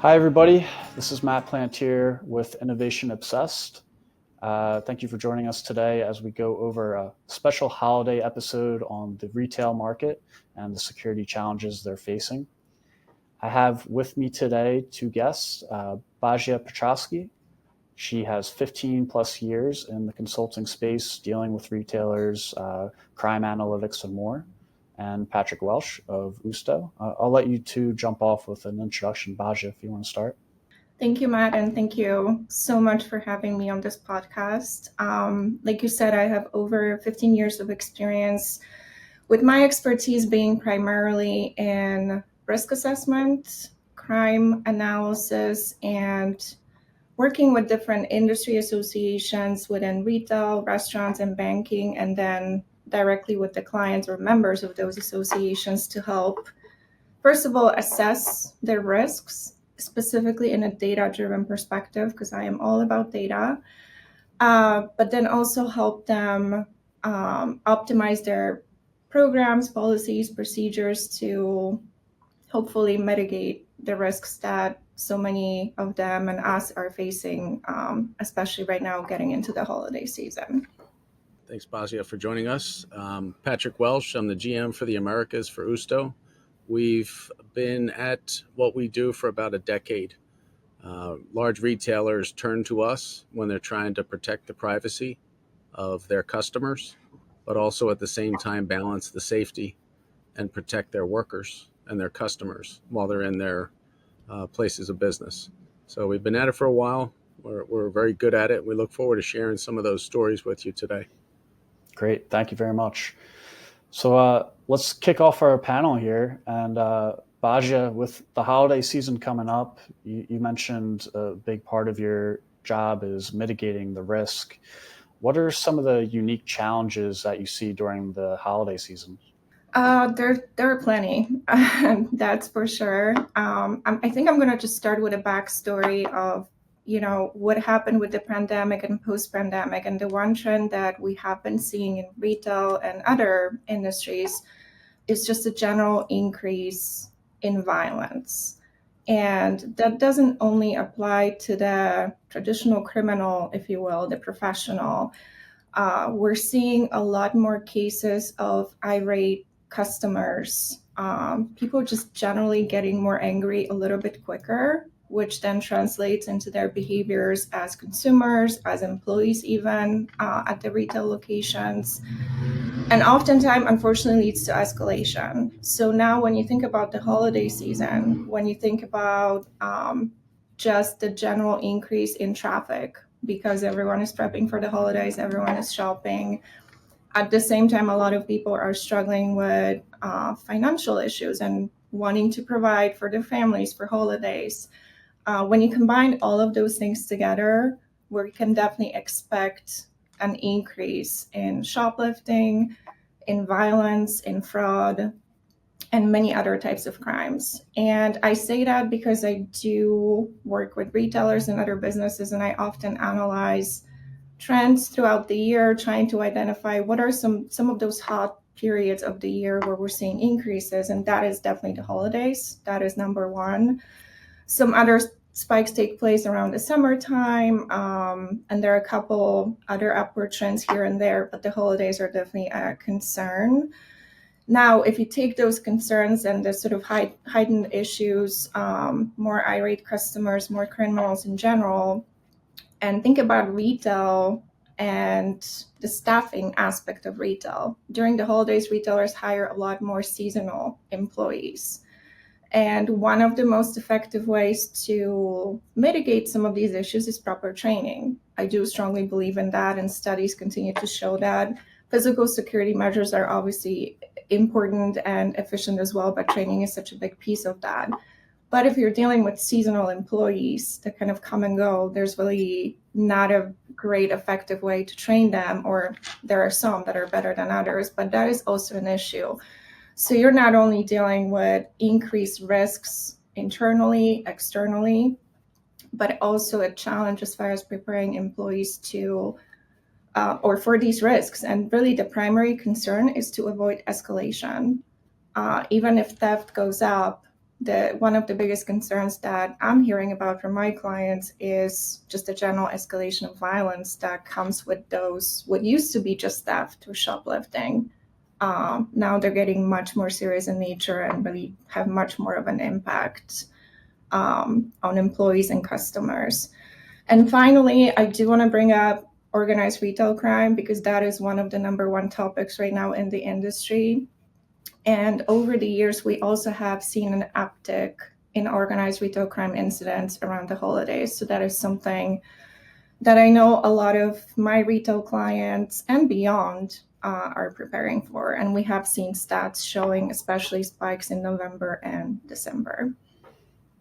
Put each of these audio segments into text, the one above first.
Hi, everybody. This is Matt Plantier with Innovation Obsessed. Thank you for joining us today as we go over a special holiday episode on the retail market and the security challenges they're facing. I have with me today two guests, Basia Pietrawska. She has 15 plus years in the consulting space dealing with retailers, crime analytics, and more. And Patrick Welsh of Usto. I'll let you two jump off with an introduction. Basia, if you want to start. Thank you, Matt, and thank you so much for having me on this podcast. Like you said, I have over 15 years of experience, with my expertise being primarily in risk assessment, crime analysis, and working with different industry associations within retail, restaurants, and banking, and then directly with the clients or members of those associations to help, first of all, assess their risks, specifically in a data-driven perspective, because I am all about data, but then also help them optimize their programs, policies, procedures to hopefully mitigate the risks that so many of them and us are facing, especially right now getting into the holiday season. Thanks, Basia, for joining us. Patrick Welsh, I'm the GM for the Americas for Usto. We've been at what we do for about a decade. Large retailers turn to us when they're trying to protect the privacy of their customers, but also at the same time balance the safety and protect their workers and their customers while they're in their places of business. So we've been at it for a while. We're very good at it. We look forward to sharing some of those stories with you today. Great. Thank you very much. So let's kick off our panel here. And Basia, with the holiday season coming up, you mentioned a big part of your job is mitigating the risk. What are some of the unique challenges that you see during the holiday season? There are plenty, that's for sure. I think I'm going to just start with a backstory of what happened with the pandemic and post-pandemic. And the one trend that we have been seeing in retail and other industries is just a general increase in violence. And that doesn't only apply to the traditional criminal, if you will, the professional. We're seeing a lot more cases of irate customers, people just generally getting more angry a little bit quicker, which then translates into their behaviors as consumers, as employees, even at the retail locations. And oftentimes, unfortunately, leads to escalation. So now when you think about the holiday season, when you think about just the general increase in traffic, because everyone is prepping for the holidays, everyone is shopping. At the same time, a lot of people are struggling with financial issues and wanting to provide for their families for holidays. When you combine all of those things together, we can definitely expect an increase in shoplifting, in violence, in fraud, and many other types of crimes. And I say that because I do work with retailers and other businesses, and I often analyze trends throughout the year, trying to identify what are some of those hot periods of the year where we're seeing increases. And that is definitely the holidays. That is number one. Some other spikes take place around the summertime, and there are a couple other upward trends here and there, but the holidays are definitely a concern. Now, if you take those concerns and the sort of heightened issues, more irate customers, more criminals in general, and think about retail and the staffing aspect of retail. During the holidays, retailers hire a lot more seasonal employees. And one of the most effective ways to mitigate some of these issues is proper training. I do strongly believe in that, and studies continue to show that. Physical security measures are obviously important and efficient as well, but training is such a big piece of that. But if you're dealing with seasonal employees that kind of come and go, there's really not a great effective way to train them, or there are some that are better than others, but that is also an issue. So you're not only dealing with increased risks internally, externally, but also a challenge as far as preparing employees to, or for these risks. And really the primary concern is to avoid escalation. Even if theft goes up, one of the biggest concerns that I'm hearing about from my clients is just the general escalation of violence that comes with those what used to be just theft or shoplifting. Now they're getting much more serious in nature and really have much more of an impact on employees and customers. And finally, I do want to bring up organized retail crime because that is one of the number one topics right now in the industry. And over the years, we also have seen an uptick in organized retail crime incidents around the holidays. So that is something that I know a lot of my retail clients and beyond are preparing for. And we have seen stats showing especially spikes in November and December.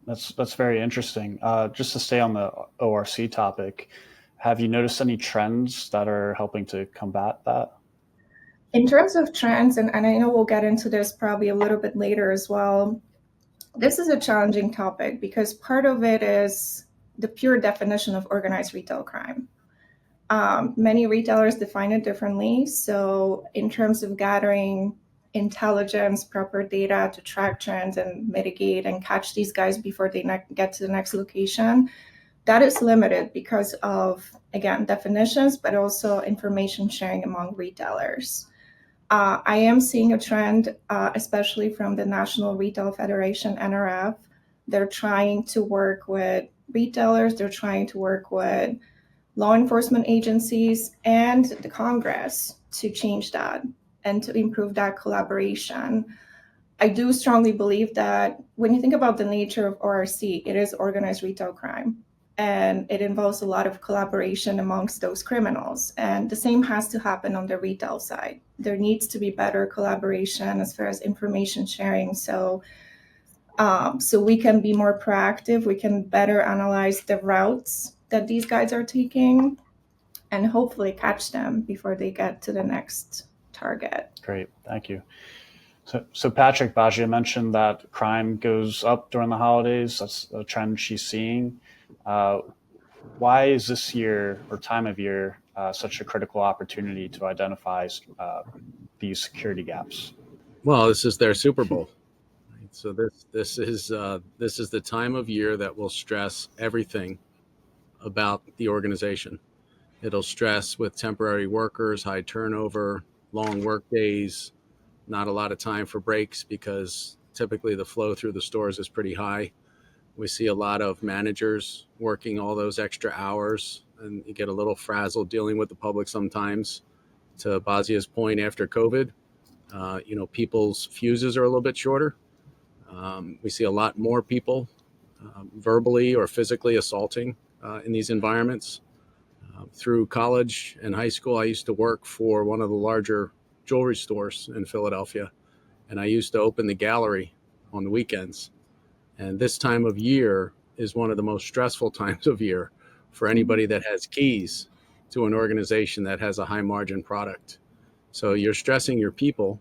That's very interesting. Just to stay on the ORC topic, have you noticed any trends that are helping to combat that? In terms of trends, and I know we'll get into this probably a little bit later as well, this is a challenging topic because part of it is the pure definition of organized retail crime. Many retailers define it differently. So in terms of gathering intelligence, proper data to track trends and mitigate and catch these guys before they get to the next location, that is limited because of, again, definitions, but also information sharing among retailers. I am seeing a trend, especially from the National Retail Federation, NRF. They're trying to work with retailers, they're trying to work with law enforcement agencies and the Congress to change that and to improve that collaboration. I do strongly believe that when you think about the nature of ORC, it is organized retail crime. And it involves a lot of collaboration amongst those criminals. And the same has to happen on the retail side. There needs to be better collaboration as far as information sharing. So we can be more proactive. We can better analyze the routes that these guys are taking and hopefully catch them before they get to the next target. Great, thank you. So Patrick, Basia mentioned that crime goes up during the holidays. That's a trend she's seeing. Why is this year or time of year such a critical opportunity to identify these security gaps? Well, this is their Super Bowl. So this is the time of year that will stress everything about the organization. It'll stress with temporary workers, high turnover, long work days, not a lot of time for breaks because typically the flow through the stores is pretty high. We see a lot of managers working all those extra hours, and you get a little frazzled dealing with the public sometimes. To Basia's point, after COVID, people's fuses are a little bit shorter. We see a lot more people verbally or physically assaulting in these environments. Through college and high school, I used to work for one of the larger jewelry stores in Philadelphia, and I used to open the gallery on the weekends. And this time of year is one of the most stressful times of year for anybody that has keys to an organization that has a high margin product. So you're stressing your people,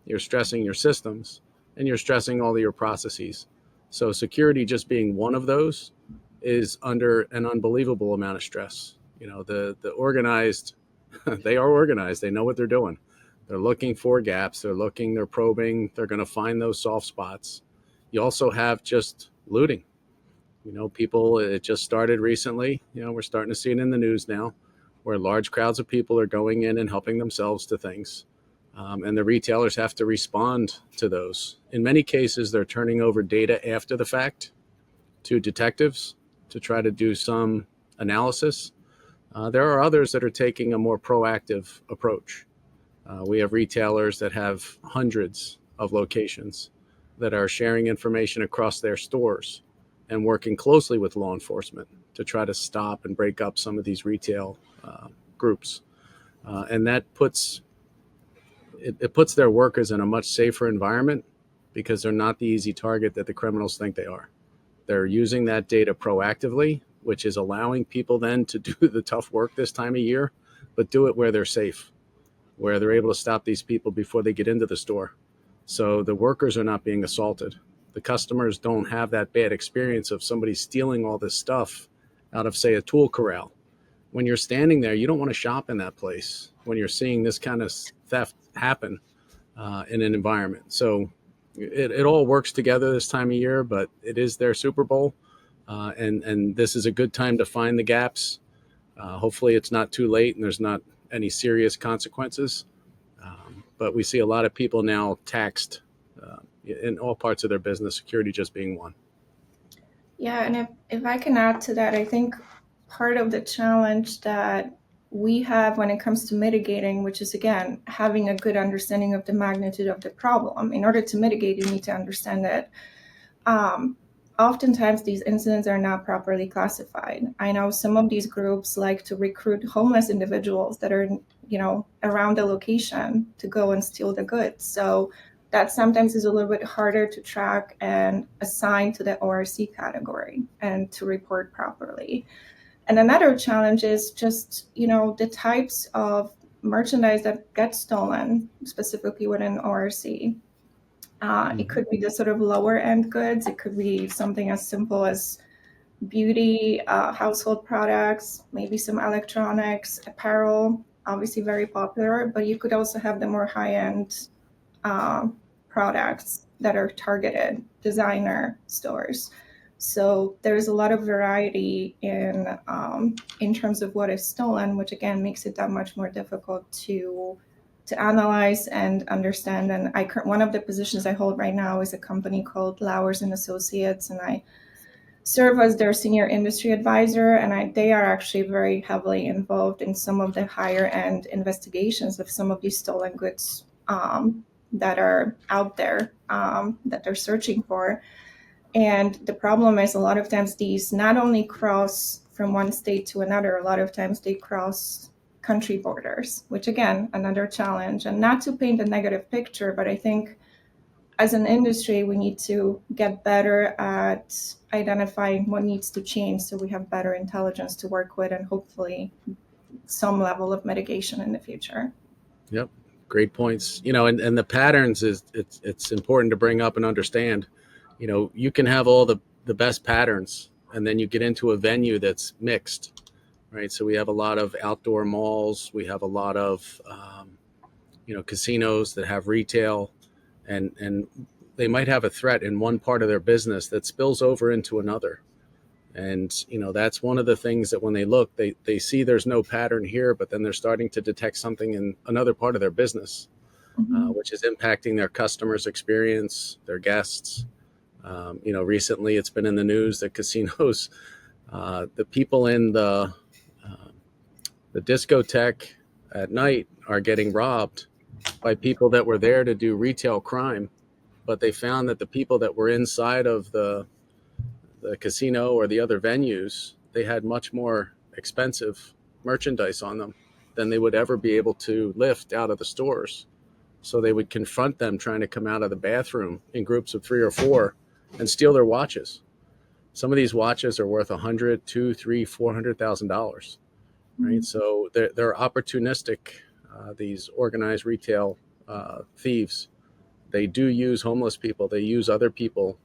you're stressing your systems, and you're stressing all of your processes. So security just being one of those is under an unbelievable amount of stress. The organized, they are organized. They know what they're doing. They're looking for gaps. They're probing. They're going to find those soft spots. You also have just looting. People, it just started recently. We're starting to see it in the news now, where large crowds of people are going in and helping themselves to things. And the retailers have to respond to those. In many cases, they're turning over data after the fact to detectives to try to do some analysis. There are others that are taking a more proactive approach. We have retailers that have hundreds of locations that are sharing information across their stores and working closely with law enforcement to try to stop and break up some of these retail groups. And that puts their workers in a much safer environment because they're not the easy target that the criminals think they are. They're using that data proactively, which is allowing people then to do the tough work this time of year, but do it where they're safe, where they're able to stop these people before they get into the store. So the workers are not being assaulted. The customers don't have that bad experience of somebody stealing all this stuff out of, say, a tool corral. When you're standing there, you don't want to shop in that place when you're seeing this kind of theft happen in an environment. So it all works together this time of year, but it is their Super Bowl. And this is a good time to find the gaps. Hopefully it's not too late and there's not any serious consequences. But we see a lot of people now taxed in all parts of their business, security just being one. Yeah, and if I can add to that, I think part of the challenge that we have when it comes to mitigating, which is, again, having a good understanding of the magnitude of the problem. In order to mitigate, you need to understand that oftentimes these incidents are not properly classified. I know some of these groups like to recruit homeless individuals that are, around the location to go and steal the goods. So that sometimes is a little bit harder to track and assign to the ORC category and to report properly. And another challenge is just, the types of merchandise that get stolen, specifically within ORC. It could be the sort of lower end goods. It could be something as simple as beauty, household products, maybe some electronics, apparel, obviously very popular, but you could also have the more high end products that are targeted, designer stores. So there's a lot of variety in terms of what is stolen, which again makes it that much more difficult to analyze and understand. And one of the positions I hold right now is a company called Lowers and Associates, and I serve as their senior industry advisor. And they are actually very heavily involved in some of the higher end investigations of some of these stolen goods that are out there that they're searching for. And the problem is a lot of times these not only cross from one state to another, a lot of times they cross country borders, which again, another challenge. And not to paint a negative picture, but I think as an industry, we need to get better at identifying what needs to change so we have better intelligence to work with and hopefully some level of mitigation in the future. Yep. Great points. And the patterns it's important to bring up and understand. You can have all the best patterns and then you get into a venue that's mixed. Right. So we have a lot of outdoor malls. We have a lot of, casinos that have retail and they might have a threat in one part of their business that spills over into another. And, that's one of the things that when they look, they see there's no pattern here, but then they're starting to detect something in another part of their business, which is impacting their customers' experience, their guests. Recently it's been in the news that casinos, the people in the discotheque at night are getting robbed by people that were there to do retail crime, but they found that the people that were inside of the casino or the other venues, they had much more expensive merchandise on them than they would ever be able to lift out of the stores. So they would confront them trying to come out of the bathroom in groups of 3 or 4 and steal their watches. Some of these watches are worth $100,000, $200,000, $300,000, $400,000. Right. So they're opportunistic. These organized retail thieves, they do use homeless people. They use other people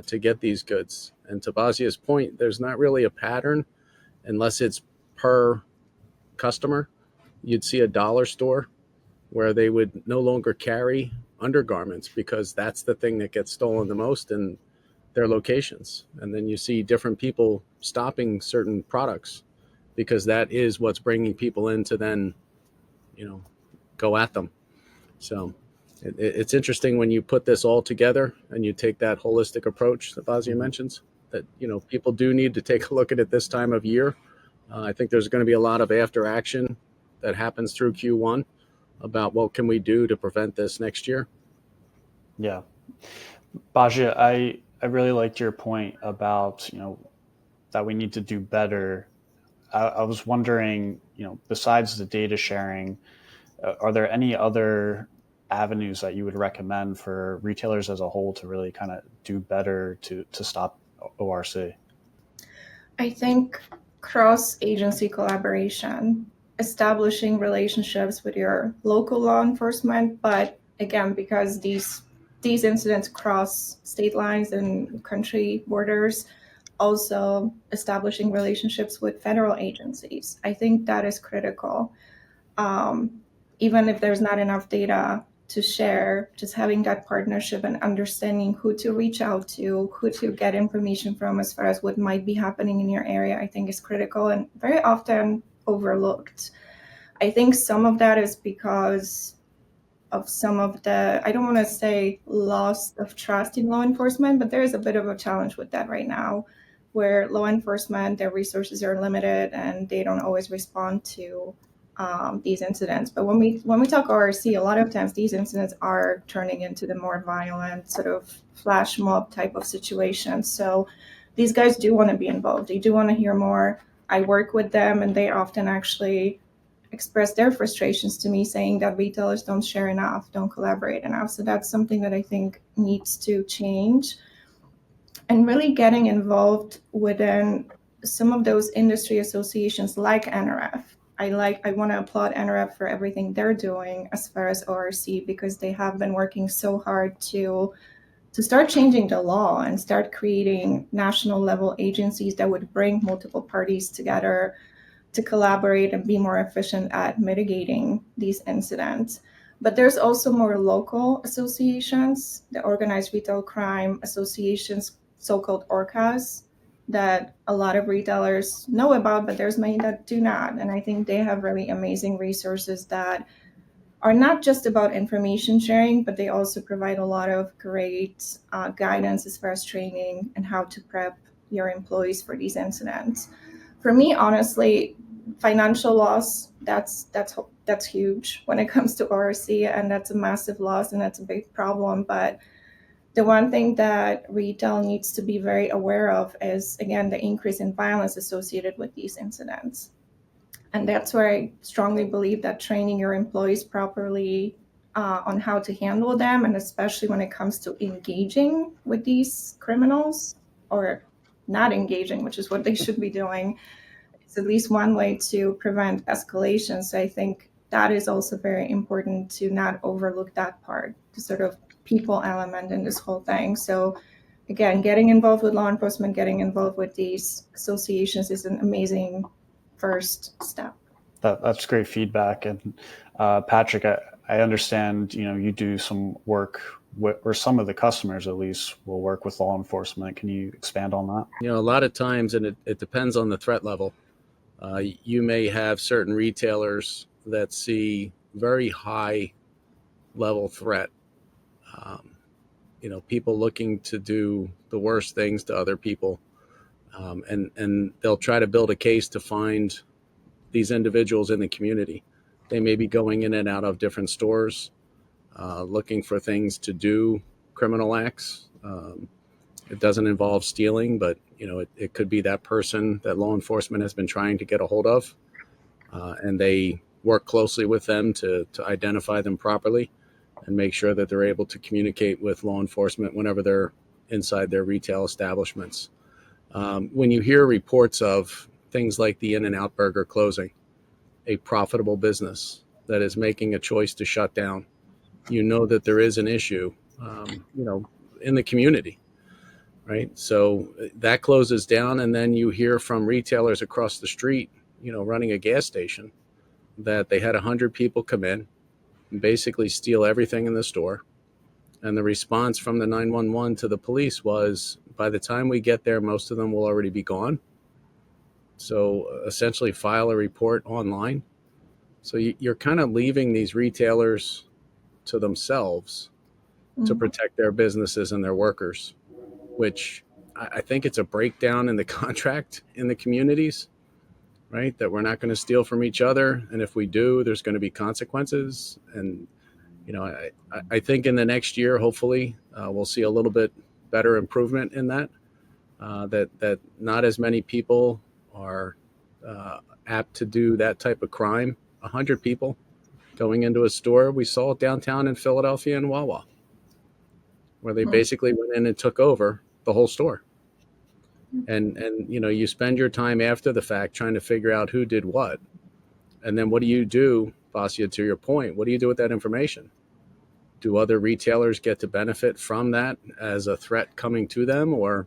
to get these goods. And to Basia's point, there's not really a pattern unless it's per customer. You'd see a dollar store where they would no longer carry undergarments because that's the thing that gets stolen the most in their locations. And then you see different people stopping certain products because that is what's bringing people in to then, go at them. So it's interesting when you put this all together and you take that holistic approach that Basia mentions, that, people do need to take a look at it this time of year. I think there's going to be a lot of after action that happens through Q1 about what can we do to prevent this next year. Yeah. Basia, I really liked your point about, that we need to do better. I was wondering, besides the data sharing, are there any other avenues that you would recommend for retailers as a whole to really kind of do better to stop ORC? I think cross-agency collaboration, establishing relationships with your local law enforcement, but again, because these incidents cross state lines and country borders, also establishing relationships with federal agencies. I think that is critical. Even if there's not enough data to share, just having that partnership and understanding who to reach out to, who to get information from as far as what might be happening in your area, I think is critical and very often overlooked. I think some of that is because of some of the, I don't want to say loss of trust in law enforcement, but there is a bit of a challenge with that right now, where law enforcement, their resources are limited and they don't always respond to these incidents. But when we talk ORC, a lot of times these incidents are turning into the more violent sort of flash mob type of situations. So these guys do want to be involved. They do want to hear more. I work with them, and they often actually express their frustrations to me, saying that retailers don't share enough, don't collaborate enough. So that's something that I think needs to change. And really getting involved within some of those industry associations like NRF. I want to applaud NRF for everything they're doing as far as ORC, because they have been working so hard to start changing the law and start creating national level agencies that would bring multiple parties together to collaborate and be more efficient at mitigating these incidents. But there's also more local associations, the organized retail crime associations, so-called ORCAs, that a lot of retailers know about, but there's many that do not. And I think they have really amazing resources that are not just about information sharing, but they also provide a lot of great guidance as far as training and how to prep your employees for these incidents. For me, honestly, financial loss, that's huge when it comes to ORC, and that's a massive loss and that's a big problem. But the one thing that retail needs to be very aware of is, again, the increase in violence associated with these incidents. And that's where I strongly believe that training your employees properly on how to handle them, and especially when it comes to engaging with these criminals or not engaging, which is what they should be doing, it's at least one way to prevent escalation. So I think that is also very important, to not overlook that part, the sort of people element in this whole thing. So again, getting involved with law enforcement, getting involved with these associations is an amazing first step. That's great feedback. And Patrick, I understand, you do some work or some of the customers at least will work with law enforcement. Can you expand on that? A lot of times, and it depends on the threat level. You may have certain retailers that see very high level threat. People looking to do the worst things to other people. And they'll try to build a case to find these individuals in the community. They may be going in and out of different stores, looking for things to do, criminal acts. It doesn't involve stealing, but it could be that person that law enforcement has been trying to get a hold of, and they work closely with them to identify them properly and make sure that they're able to communicate with law enforcement whenever they're inside their retail establishments. When you hear reports of things like the In-N-Out Burger closing, a profitable business that is making a choice to shut down, that there is an issue, in the community, right? So that closes down, and then you hear from retailers across the street, running a gas station, that they had 100 people come in and basically steal everything in the store. And the response from the 911 to the police was, by the time we get there, most of them will already be gone. So essentially file a report online. So you're kind of leaving these retailers to themselves to protect their businesses and their workers, which I think it's a breakdown in the contract in the communities, right? That we're not going to steal from each other. And if we do, there's going to be consequences. And, I think in the next year, hopefully, we'll see a little bit better improvement in that, that not as many people are apt to do that type of crime. 100 people going into a store. We saw it downtown in Philadelphia in Wawa, where they basically went in and took over the whole store. And you spend your time after the fact trying to figure out who did what. And then what do you do, Basia, to your point? What do you do with that information? Do other retailers get to benefit from that as a threat coming to them, or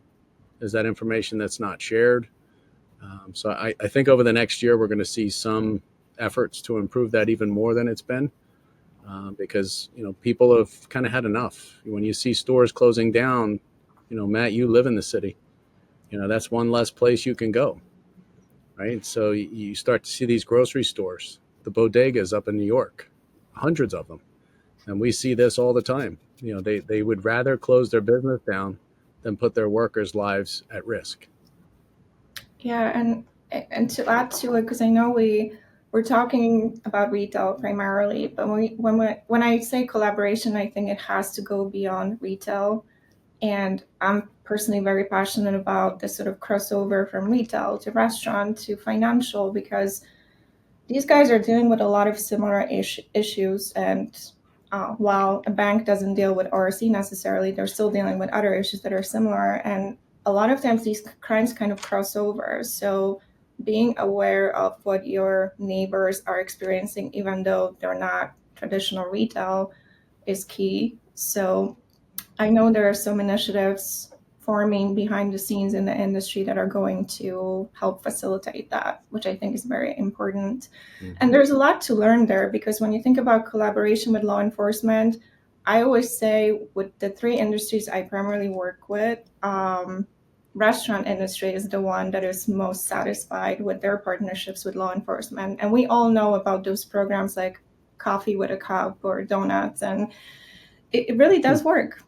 is that information that's not shared? So I think over the next year, we're going to see some efforts to improve that even more than it's been. because people have kind of had enough. When you see stores closing down, Matt, you live in the city. That's one less place you can go, right? So you start to see these grocery stores, the bodegas up in New York, hundreds of them, and we see this all the time. They would rather close their business down than put their workers' lives at risk. Yeah, and to add to it, because I know we're talking about retail primarily, but when I say collaboration, I think it has to go beyond retail. And I'm personally very passionate about this sort of crossover from retail to restaurant to financial, because these guys are dealing with a lot of similar issues. And while a bank doesn't deal with RC necessarily, they're still dealing with other issues that are similar. And a lot of times these crimes kind of cross over. So being aware of what your neighbors are experiencing, even though they're not traditional retail, is key. So I know there are some initiatives forming behind the scenes in the industry that are going to help facilitate that, which I think is very important. Mm-hmm. And there's a lot to learn there, because when you think about collaboration with law enforcement, I always say with the three industries I primarily work with, restaurant industry is the one that is most satisfied with their partnerships with law enforcement. And we all know about those programs like Coffee with a Cup or Donuts, and it really does work.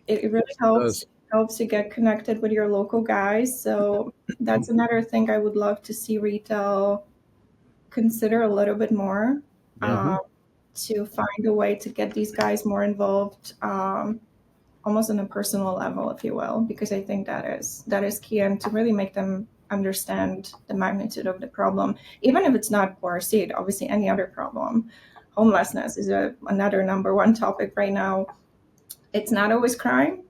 It really helps you get connected with your local guys. So that's another thing I would love to see retail consider a little bit more, to find a way to get these guys more involved, almost on a personal level, if you will, because I think that is key, and to really make them understand the magnitude of the problem, even if it's not ORC, obviously any other problem. Homelessness is another number one topic right now. It's not always crime,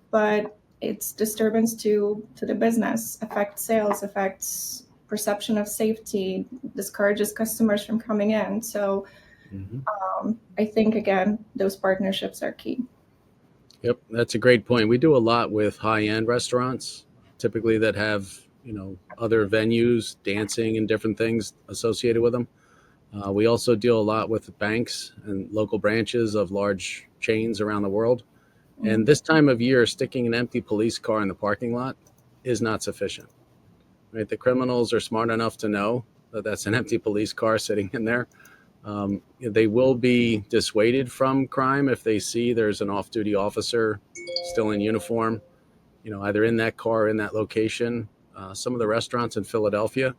but it's disturbance to the business, affects sales, affects perception of safety, discourages customers from coming in. So I think, again, those partnerships are key. Yep, that's a great point. We do a lot with high-end restaurants, typically that have, other venues, dancing and different things associated with them. We also deal a lot with banks and local branches of large chains around the world. And this time of year, sticking an empty police car in the parking lot is not sufficient. Right? The criminals are smart enough to know that that's an empty police car sitting in there. They will be dissuaded from crime if they see there's an off-duty officer still in uniform, either in that car or in that location. Some of the restaurants in Philadelphia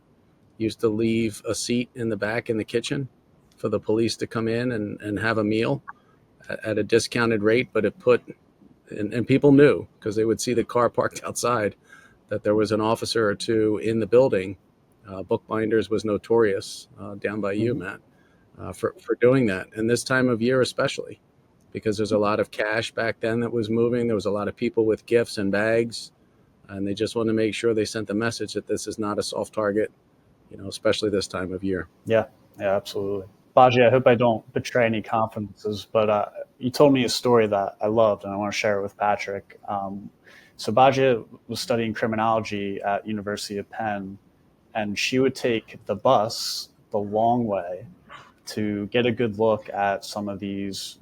used to leave a seat in the back in the kitchen for the police to come in and have a meal at a discounted rate, but it put, and people knew because they would see the car parked outside that there was an officer or two in the building. Bookbinders was notorious down by you, Matt, for doing that. And this time of year especially, because there's a lot of cash back then that was moving. There was a lot of people with gifts and bags, and they just want to make sure they sent the message that this is not a soft target, especially this time of year. Yeah, absolutely. Basia, I hope I don't betray any confidences, but you told me a story that I loved, and I want to share it with Patrick. So Basia was studying criminology at University of Penn, and she would take the bus the long way to get a good look at some of these,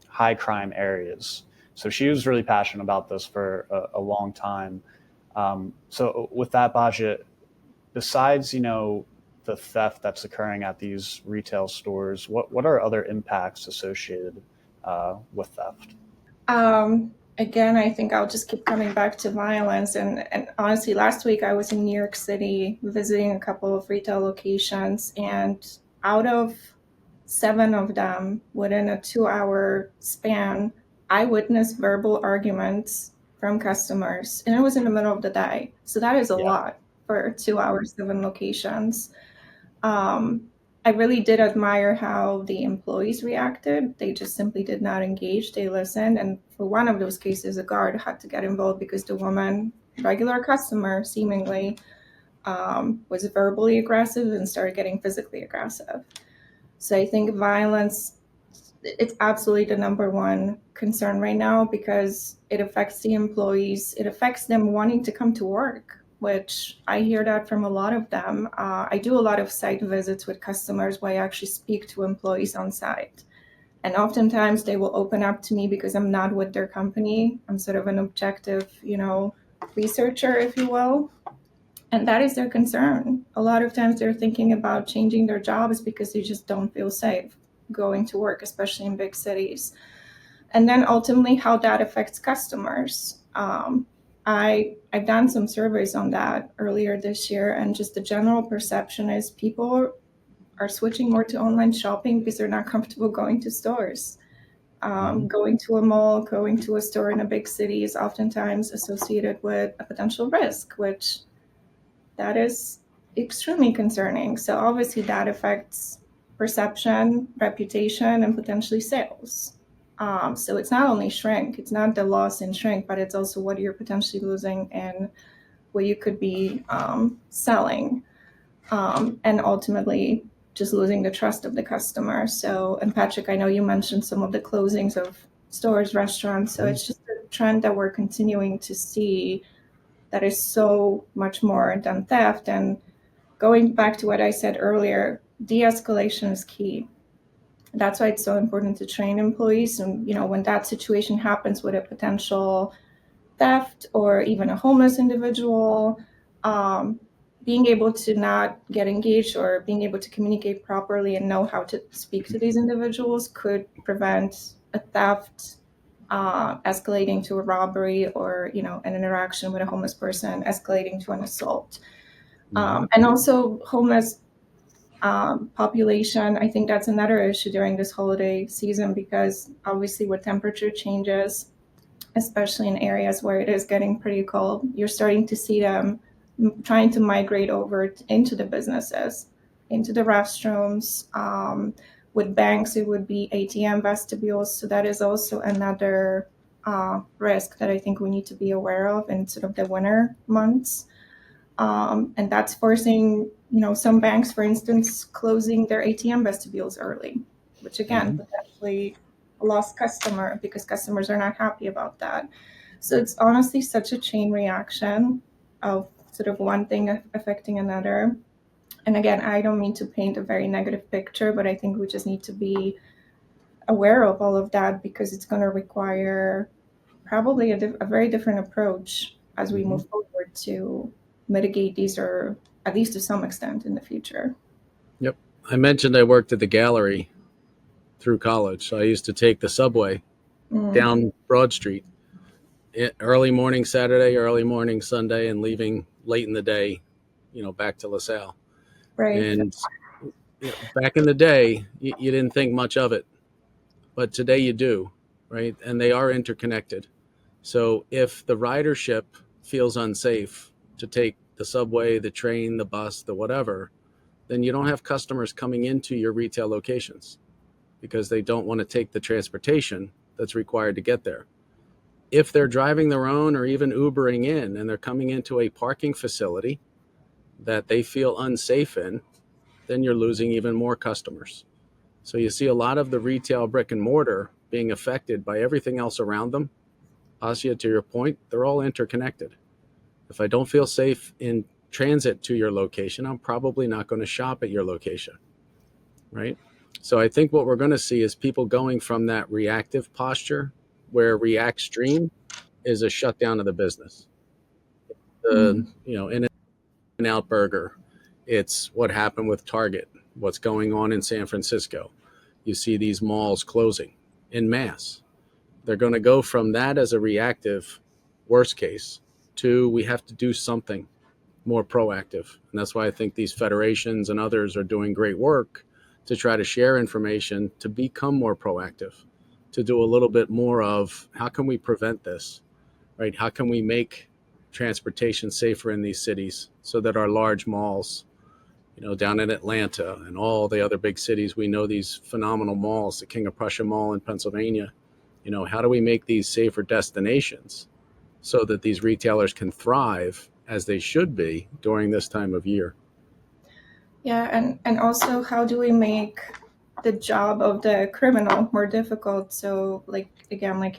high crime areas. So she was really passionate about this for a long time. So with that, Basia, besides, the theft that's occurring at these retail stores, what are other impacts associated with theft? Again, I think I'll just keep coming back to violence. And honestly, last week I was in New York City visiting a couple of retail locations, and out of 7 of them, within a 2-hour span, I witnessed verbal arguments from customers, and it was in the middle of the day. So that is a lot for 2 hours, 7 locations. I really did admire how the employees reacted. They just simply did not engage. They listened. And for one of those cases, a guard had to get involved because the woman, regular customer, seemingly was verbally aggressive and started getting physically aggressive. So I think violence, it's absolutely the number one concern right now, because it affects the employees. It affects them wanting to come to work, which I hear that from a lot of them. I do a lot of site visits with customers where I actually speak to employees on site. And oftentimes they will open up to me because I'm not with their company. I'm sort of an objective, researcher, if you will. And that is their concern. A lot of times they're thinking about changing their jobs because they just don't feel safe going to work, especially in big cities. And then ultimately how that affects customers. I've done some surveys on that earlier this year, and just the general perception is people are switching more to online shopping because they're not comfortable going to stores. Going to a mall, going to a store in a big city is oftentimes associated with a potential risk, which that is extremely concerning. So obviously that affects perception, reputation, and potentially sales. So it's not only shrink, it's not the loss in shrink, but it's also what you're potentially losing and what you could be selling. And ultimately just losing the trust of the customer. So, and Patrick, I know you mentioned some of the closings of stores, restaurants. So it's just a trend that we're continuing to see that is so much more than theft. And going back to what I said earlier, de-escalation is key. That's why it's so important to train employees. And, when that situation happens with a potential theft or even a homeless individual, being able to not get engaged or being able to communicate properly and know how to speak to these individuals could prevent a theft escalating to a robbery, or an interaction with a homeless person escalating to an assault. And also homeless population, I think that's another issue during this holiday season, because obviously with temperature changes, especially in areas where it is getting pretty cold, you're starting to see them trying to migrate over into the businesses, into the restrooms. With banks, it would be ATM vestibules. So that is also another risk that I think we need to be aware of in sort of the winter months. And that's forcing, some banks, for instance, closing their ATM vestibules early, which again, potentially a lost customer because customers are not happy about that. So it's honestly such a chain reaction of sort of one thing affecting another. And again, I don't mean to paint a very negative picture, but I think we just need to be aware of all of that, because it's going to require probably a very different approach as we move forward to mitigate these, or at least to some extent in the future. Yep. I mentioned I worked at the gallery through college. So I used to take the subway down Broad Street early morning Saturday, early morning Sunday, and leaving late in the day, back to LaSalle. Right. And back in the day, you didn't think much of it, but today you do, right? And they are interconnected. So if the ridership feels unsafe to take the subway, the train, the bus, the whatever, then you don't have customers coming into your retail locations because they don't want to take the transportation that's required to get there. If they're driving their own or even Ubering in and they're coming into a parking facility that they feel unsafe in, then you're losing even more customers. So you see a lot of the retail brick and mortar being affected by everything else around them. Basia, to your point, they're all interconnected. If I don't feel safe in transit to your location, I'm probably not going to shop at your location, right? So I think what we're going to see is people going from that reactive posture, where react stream is a shutdown of the business. The In-N-Out Burger, it's what happened with Target, what's going on in San Francisco. You see these malls closing en masse. They're going to go from that as a reactive worst case to we have to do something more proactive. And that's why I think these federations and others are doing great work to try to share information, to become more proactive, to do a little bit more of how can we prevent this, right? How can we make transportation safer in these cities so that our large malls, down in Atlanta and all the other big cities, we know these phenomenal malls, the King of Prussia Mall in Pennsylvania, how do we make these safer destinations so that these retailers can thrive as they should be during this time of year? Yeah, and also how do we make the job of the criminal more difficult? So like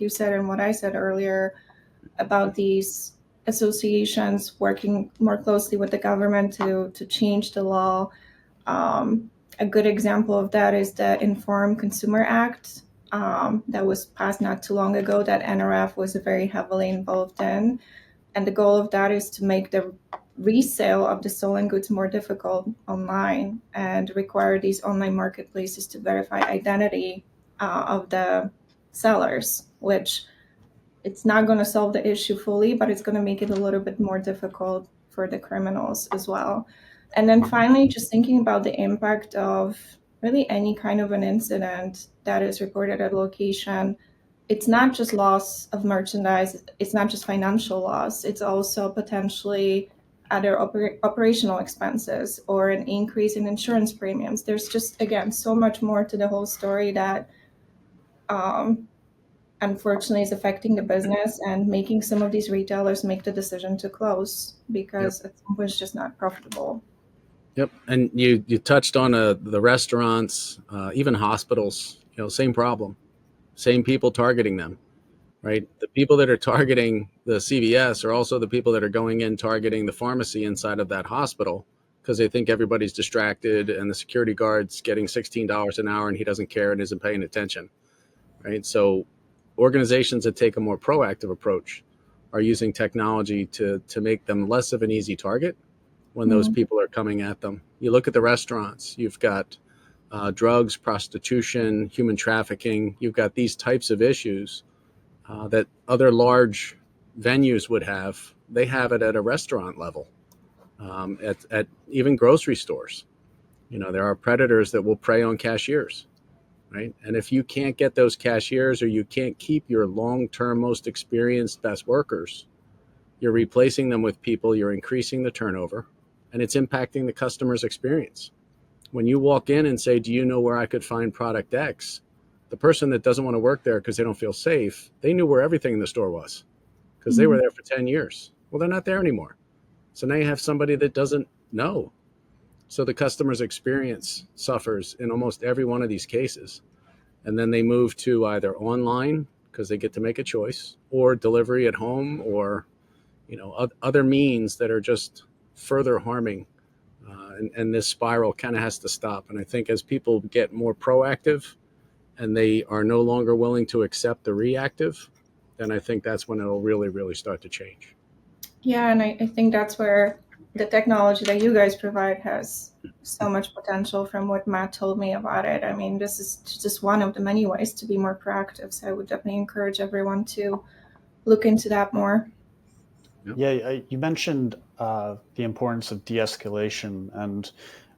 you said, and what I said earlier about these associations working more closely with the government to change the law. A good example of that is the Informed Consumer Act, that was passed not too long ago that NRF was very heavily involved in. And the goal of that is to make the resale of the stolen goods more difficult online and require these online marketplaces to verify identity of the sellers, which it's not going to solve the issue fully, but it's going to make it a little bit more difficult for the criminals as well. And then finally, just thinking about the impact of really any kind of an incident that is reported at a location. It's not just loss of merchandise, it's not just financial loss, it's also potentially other operational expenses or an increase in insurance premiums. There's just, again, so much more to the whole story that unfortunately is affecting the business and making some of these retailers make the decision to close because at some point it's just not profitable. Yep. And you touched on the restaurants, even hospitals, same problem, same people targeting them, right? The people that are targeting the CVS are also the people that are going in targeting the pharmacy inside of that hospital because they think everybody's distracted and the security guard's getting $16 an hour and he doesn't care and isn't paying attention, right? So organizations that take a more proactive approach are using technology to make them less of an easy target when those people are coming at them. You look at the restaurants, you've got drugs, prostitution, human trafficking. You've got these types of issues that other large venues would have. They have it at a restaurant level, at even grocery stores. There are predators that will prey on cashiers, right? And if you can't get those cashiers or you can't keep your long-term, most experienced, best workers, you're replacing them with people, you're increasing the turnover, and it's impacting the customer's experience. When you walk in and say, do you know where I could find product X? The person that doesn't want to work there because they don't feel safe, they knew where everything in the store was because they were there for 10 years. Well, they're not there anymore. So now you have somebody that doesn't know. So the customer's experience suffers in almost every one of these cases. And then they move to either online because they get to make a choice, or delivery at home, or other means that are just further harming. And this spiral kind of has to stop. And I think as people get more proactive and they are no longer willing to accept the reactive, then I think that's when it'll really, really start to change. Yeah, and I think that's where the technology that you guys provide has so much potential from what Matt told me about it. I mean, this is just one of the many ways to be more proactive. So I would definitely encourage everyone to look into that more. Yeah, you mentioned the importance of de-escalation, and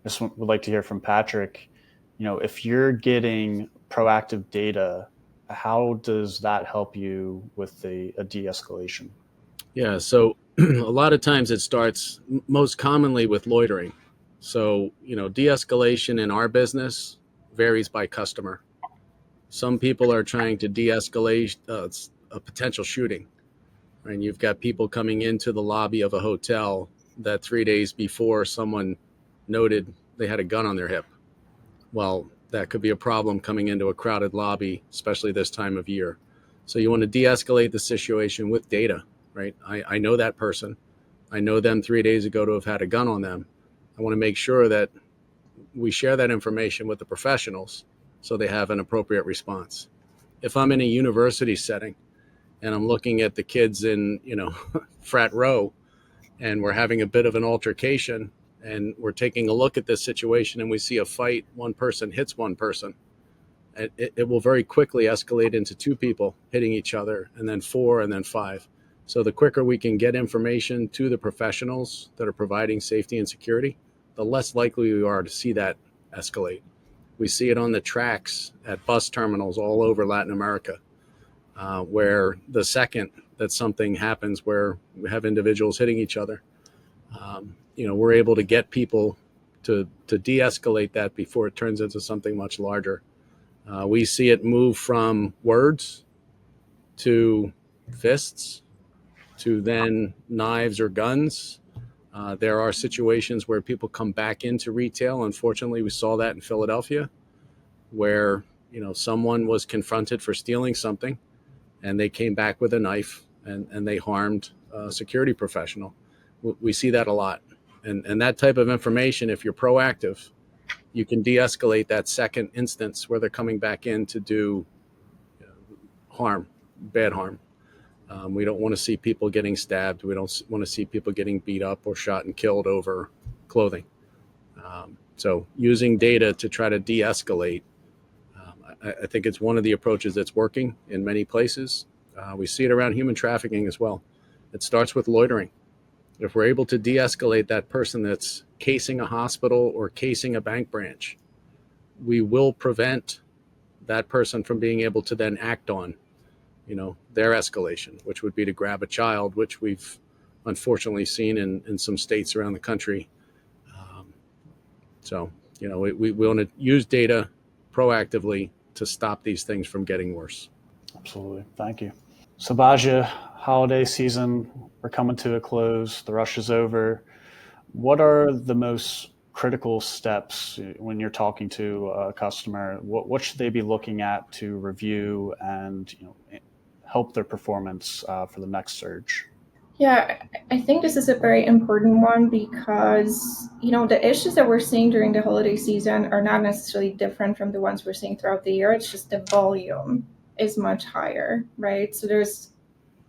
I just would like to hear from Patrick. If you're getting proactive data, how does that help you with a de-escalation? Yeah, so a lot of times it starts most commonly with loitering. So, de-escalation in our business varies by customer. Some people are trying to de-escalate a potential shooting. And you've got people coming into the lobby of a hotel that 3 days before someone noted they had a gun on their hip. Well, that could be a problem coming into a crowded lobby, especially this time of year. So you want to de-escalate the situation with data, right? I know that person. I know them 3 days ago to have had a gun on them. I want to make sure that we share that information with the professionals so they have an appropriate response. If I'm in a university setting and I'm looking at the kids in, frat row, and we're having a bit of an altercation, and we're taking a look at this situation and we see a fight, one person hits one person, it will very quickly escalate into two people hitting each other, and then four, and then five. So the quicker we can get information to the professionals that are providing safety and security, the less likely we are to see that escalate. We see it on the tracks at bus terminals all over Latin America, where the second that something happens where we have individuals hitting each other, we're able to get people to de-escalate that before it turns into something much larger. We see it move from words to fists to then knives or guns. There are situations where people come back into retail. Unfortunately, we saw that in Philadelphia, where someone was confronted for stealing something, and they came back with a knife and they harmed a security professional. We see that a lot. And that type of information, if you're proactive, you can de-escalate that second instance where they're coming back in to do harm, bad harm. We don't want to see people getting stabbed. We don't want to see people getting beat up or shot and killed over clothing. So using data to try to de-escalate, I think it's one of the approaches that's working in many places. We see it around human trafficking as well. It starts with loitering. If we're able to de-escalate that person that's casing a hospital or casing a bank branch, we will prevent that person from being able to then act on, their escalation, which would be to grab a child, which we've unfortunately seen in some states around the country. So, we want to use data proactively to stop these things from getting worse. Absolutely. Thank you. So Basia, holiday season, we're coming to a close. The rush is over. What are the most critical steps when you're talking to a customer? What should they be looking at to review and help their performance for the next surge? Yeah, I think this is a very important one because, the issues that we're seeing during the holiday season are not necessarily different from the ones we're seeing throughout the year. It's just the volume is much higher, right? So there's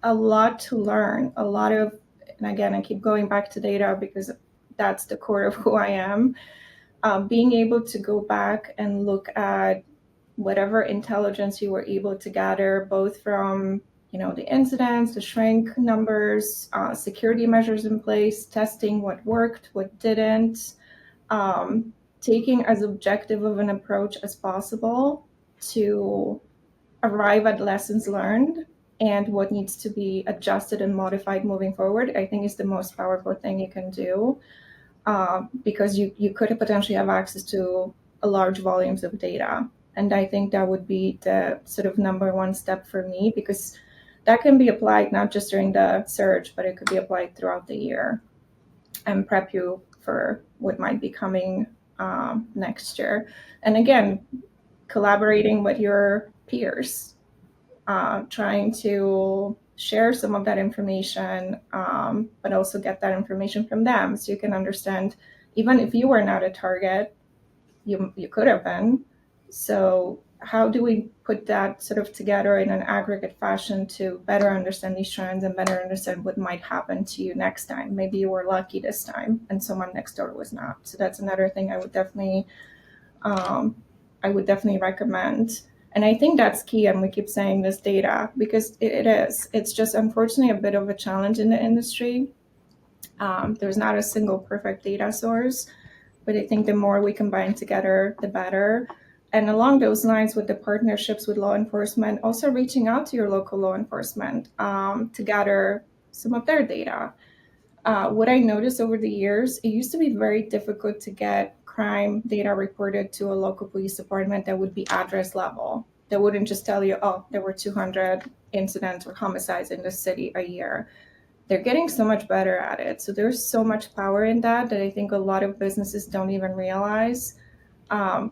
a lot to learn, and again, I keep going back to data because that's the core of who I am. Being able to go back and look at whatever intelligence you were able to gather, both from the incidents, the shrink numbers, security measures in place, testing what worked, what didn't, taking as objective of an approach as possible to arrive at lessons learned and what needs to be adjusted and modified moving forward, I think is the most powerful thing you can do, because you could potentially have access to large volumes of data. And I think that would be the sort of number one step for me, because that can be applied not just during the surge, but it could be applied throughout the year and prep you for what might be coming next year. And again, collaborating with your peers, trying to share some of that information, but also get that information from them so you can understand, even if you were not a target, you could have been. So how do we put that sort of together in an aggregate fashion to better understand these trends and better understand what might happen to you next time? Maybe you were lucky this time and someone next door was not. So that's another thing I would definitely recommend. And I think that's key. And we keep saying this data because it is. It's just unfortunately a bit of a challenge in the industry. There's not a single perfect data source, but I think the more we combine together, the better. And along those lines, with the partnerships with law enforcement, also reaching out to your local law enforcement to gather some of their data. What I noticed over the years, it used to be very difficult to get crime data reported to a local police department that would be address level. That wouldn't just tell you, oh, there were 200 incidents or homicides in the city a year. They're getting so much better at it. So there's so much power in that I think a lot of businesses don't even realize.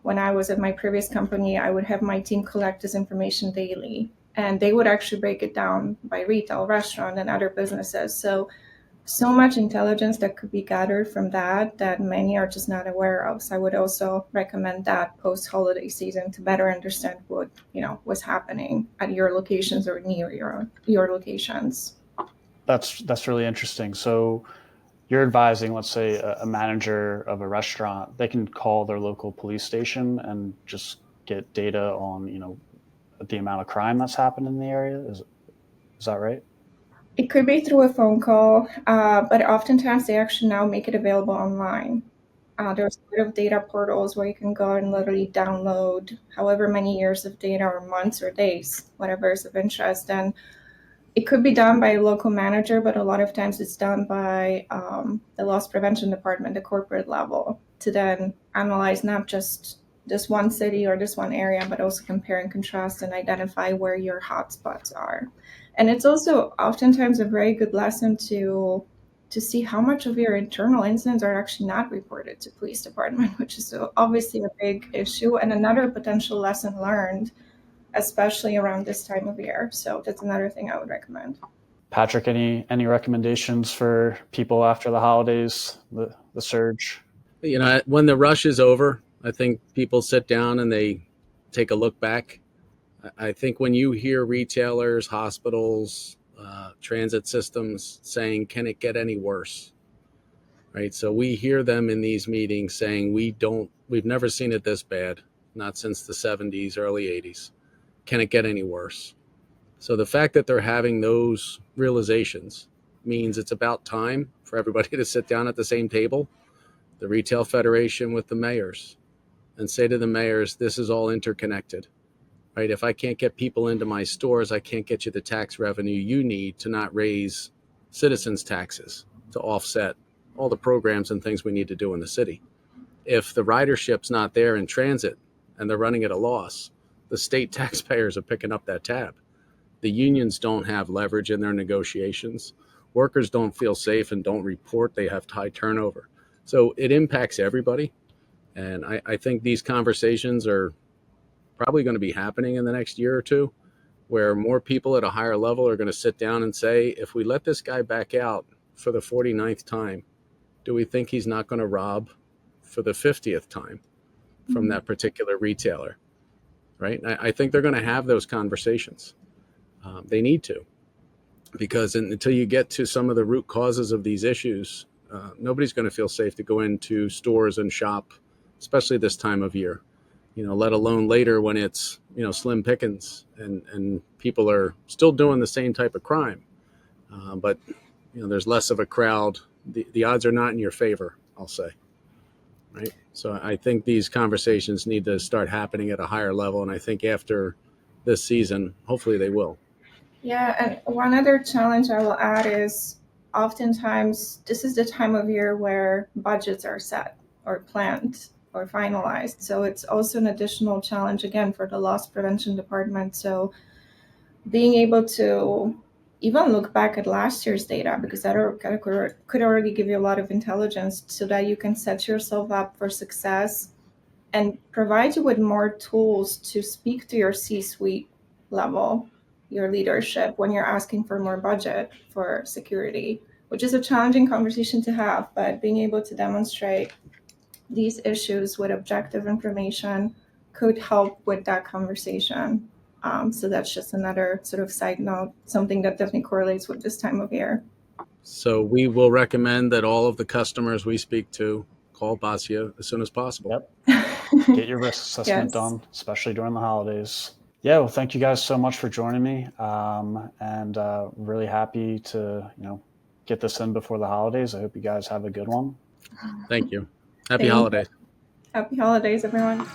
When I was at my previous company, I would have my team collect this information daily, and they would actually break it down by retail, restaurant, and other businesses. So much intelligence that could be gathered from that many are just not aware of. So I would also recommend that post-holiday season to better understand what was happening at your locations or near your locations. That's really interesting. So you're advising, let's say, a manager of a restaurant, they can call their local police station and just get data on, the amount of crime that's happened in the area. Is that right? It could be through a phone call, but oftentimes they actually now make it available online. There's sort of data portals where you can go and literally download however many years of data or months or days, whatever is of interest. And it could be done by a local manager, but a lot of times it's done by the loss prevention department, the corporate level, to then analyze not just this one city or this one area, but also compare and contrast and identify where your hotspots are. And it's also oftentimes a very good lesson to see how much of your internal incidents are actually not reported to police department, which is obviously a big issue and another potential lesson learned, especially around this time of year. So that's another thing I would recommend. Patrick, any recommendations for people after the holidays, the surge? When the rush is over, I think people sit down and they take a look back. I think when you hear retailers, hospitals, transit systems saying, can it get any worse? Right. So we hear them in these meetings saying, we've never seen it this bad, not since the 70s, early 80s. Can it get any worse? So the fact that they're having those realizations means it's about time for everybody to sit down at the same table, the retail federation with the mayors, and say to the mayors, this is all interconnected, right? If I can't get people into my stores, I can't get you the tax revenue you need to not raise citizens' taxes to offset all the programs and things we need to do in the city. If the ridership's not there in transit and they're running at a loss, the state taxpayers are picking up that tab. The unions don't have leverage in their negotiations. Workers don't feel safe and don't report. They have high turnover. So it impacts everybody. And I think these conversations are probably going to be happening in the next year or two, where more people at a higher level are going to sit down and say, if we let this guy back out for the 49th time, do we think he's not going to rob for the 50th time from that particular retailer? Right? I think they're going to have those conversations. They need to, because until you get to some of the root causes of these issues, nobody's going to feel safe to go into stores and shop, especially this time of year, let alone later when it's, slim pickings and people are still doing the same type of crime. But, there's less of a crowd. The odds are not in your favor, I'll say. Right. So I think these conversations need to start happening at a higher level. And I think after this season, hopefully they will. Yeah, and one other challenge I will add is oftentimes this is the time of year where budgets are set or planned or finalized. So it's also an additional challenge again for the loss prevention department. So being able to even look back at last year's data, because that could already give you a lot of intelligence so that you can set yourself up for success and provide you with more tools to speak to your C-suite level, your leadership, when you're asking for more budget for security, which is a challenging conversation to have, but being able to demonstrate these issues with objective information could help with that conversation. So that's just another sort of side note, something that definitely correlates with this time of year. So we will recommend that all of the customers we speak to call Basia as soon as possible. Yep. Get your risk assessment Yes. done, especially during the holidays. Yeah, well, thank you guys so much for joining me, and really happy to get this in before the holidays. I hope you guys have a good one. Thank you. Happy holidays. Happy holidays, everyone.